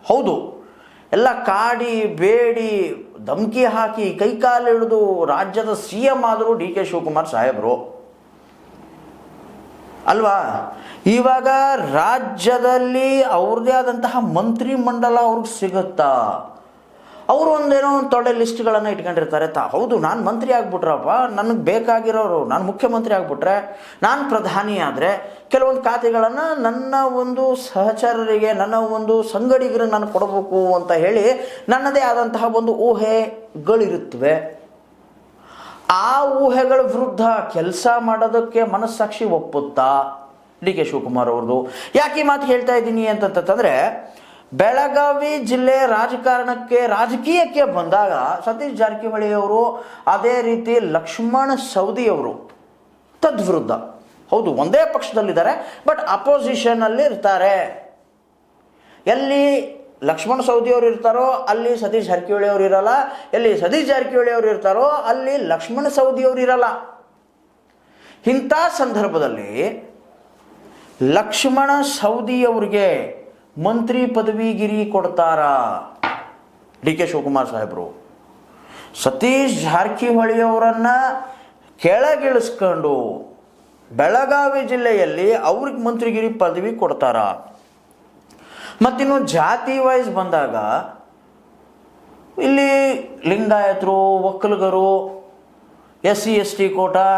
ಹೌದು, ಎಲ್ಲ ಕಾಡಿ ಬೇಡಿ ಧಮಕಿ ಹಾಕಿ ಕೈಕಾಲು ಹಿಡಿದು ರಾಜ್ಯದ CM ಆದರೂ DK ಶಿವಕುಮಾರ್ ಸಾಹೇಬರು ಅಲ್ವಾ. ಇವಾಗ ರಾಜ್ಯದಲ್ಲಿ ಅವ್ರದ್ದೇ ಆದಂತಹ ಮಂತ್ರಿ ಮಂಡಲ ಅವ್ರಿಗೆ ಸಿಗುತ್ತಾ? ಅವರು ಒಂದೇನೋ ಒಂದು ತೊಡೆ ಲಿಸ್ಟ್ಗಳನ್ನು ಇಟ್ಕೊಂಡಿರ್ತಾರೆ. ಹೌದು, ನಾನು ಮಂತ್ರಿ ಆಗ್ಬಿಟ್ರಪ್ಪ, ನನಗೆ ಬೇಕಾಗಿರೋರು, ನಾನು ಮುಖ್ಯಮಂತ್ರಿ ಆಗ್ಬಿಟ್ರೆ, ನಾನು ಪ್ರಧಾನಿ ಆದರೆ ಕೆಲವೊಂದು ಖಾತೆಗಳನ್ನು ನನ್ನ ಒಂದು ಸಹಚರರಿಗೆ, ನನ್ನ ಒಂದು ಸಂಗಡಿಗರಿಗೆ ನಾನು ಕೊಡಬೇಕು ಅಂತ ಹೇಳಿ ನನ್ನದೇ ಆದಂತಹ ಒಂದು ಊಹೆಗಳಿರುತ್ತವೆ. ಆ ಊಹೆಗಳ ವಿರುದ್ಧ ಕೆಲಸ ಮಾಡೋದಕ್ಕೆ ಮನಸ್ಸಾಕ್ಷಿ ಒಪ್ಪುತ್ತಾ DK ಶಿವಕುಮಾರ್ ಅವ್ರದ್ದು? ಯಾಕೆ ಈ ಮಾತು ಹೇಳ್ತಾ ಇದ್ದೀನಿ ಅಂತಂತಂದರೆ, ಬೆಳಗಾವಿ ಜಿಲ್ಲೆ ರಾಜಕೀಯಕ್ಕೆ ಬಂದಾಗ ಸತೀಶ್ ಜಾರಕಿಹೊಳಿ ಅವರು, ಅದೇ ರೀತಿ ಲಕ್ಷ್ಮಣ ಸವದಿ ಅವರು ತದ್ವಿರುದ್ಧ, ಹೌದು ಒಂದೇ ಪಕ್ಷದಲ್ಲಿದ್ದಾರೆ ಬಟ್ ಅಪೋಸಿಷನಲ್ಲಿ ಇರ್ತಾರೆ. ಎಲ್ಲಿ ಲಕ್ಷ್ಮಣ ಸವದಿ ಅವರು ಇರ್ತಾರೋ ಅಲ್ಲಿ ಸತೀಶ್ ಜಾರಕಿಹೊಳಿ ಅವರು ಇರಲ್ಲ, ಎಲ್ಲಿ ಸತೀಶ್ ಜಾರಕಿಹೊಳಿ ಅವರು ಇರ್ತಾರೋ ಅಲ್ಲಿ ಲಕ್ಷ್ಮಣ ಸವದಿ ಅವರು ಇರಲ್ಲ. ಇಂಥ ಸಂದರ್ಭದಲ್ಲಿ ಲಕ್ಷ್ಮಣ ಸವದಿ ಅವರಿಗೆ ಮಂತ್ರಿ ಪದವಿಗಿರಿ ಕೊಡ್ತಾರ DK ಶಿವಕುಮಾರ್ ಸಾಹೇಬರು? ಸತೀಶ್ ಜಾರಕಿಹೊಳಿ ಅವರನ್ನು ಕೆಳಗಿಳಿಸ್ಕೊಂಡು ಬೆಳಗಾವಿ ಜಿಲ್ಲೆಯಲ್ಲಿ ಅವ್ರಿಗೆ ಮಂತ್ರಿಗಿರಿ ಪದವಿ ಕೊಡ್ತಾರ? ಮತ್ತಿನ್ನು ಜಾತಿ ವೈಸ್ ಬಂದಾಗ ಇಲ್ಲಿ ಲಿಂಗಾಯತರು, ಒಕ್ಕಲಿಗರು, SC ST ಕೋಟಾ,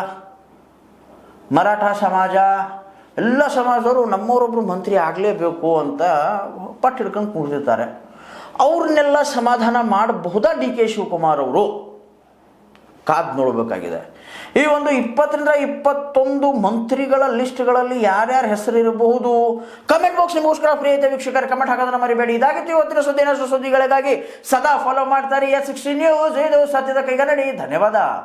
ಮರಾಠ ಸಮಾಜ, ಎಲ್ಲ ಸಮಾಜದವರು ನಮ್ಮವರೊಬ್ಬರು ಮಂತ್ರಿ ಆಗಲೇಬೇಕು ಅಂತ ಪಟ್ಟು ಹಿಡ್ಕೊಂಡು ಕೂತಿರ್ತಾರೆ. ಅವ್ರನ್ನೆಲ್ಲ ಸಮಾಧಾನ ಮಾಡಬಹುದಾ DK ಶಿವಕುಮಾರ್ ಅವರು? ಕಾದು ನೋಡಬೇಕಾಗಿದೆ. ಈ ಒಂದು 20ರಿಂದ 21 ಮಂತ್ರಿಗಳ ಲಿಸ್ಟ್ಗಳಲ್ಲಿ ಯಾರ್ಯಾರ ಹೆಸರು ಇರಬಹುದು? ಕಮೆಂಟ್ ಬಾಕ್ಸ್ ನಿಮಗೋಸ್ಕರ ಫ್ರೀ ಐತೆ ವೀಕ್ಷಕರು, ಕಮೆಂಟ್ ಹಾಕೋದನ್ನ ಮರಿಬೇಡಿ. ಇದಾಗಿತ್ತು ಇವತ್ತಿನ ಸುದ್ದಿಗಳಿಗಾಗಿ ಸದಾ ಫಾಲೋ ಮಾಡ್ತಾರೆ S60 ನ್ಯೂಸ್. ಇದು ಸತ್ಯದ ಕೈಗನ್ನಡಿ. ಧನ್ಯವಾದ.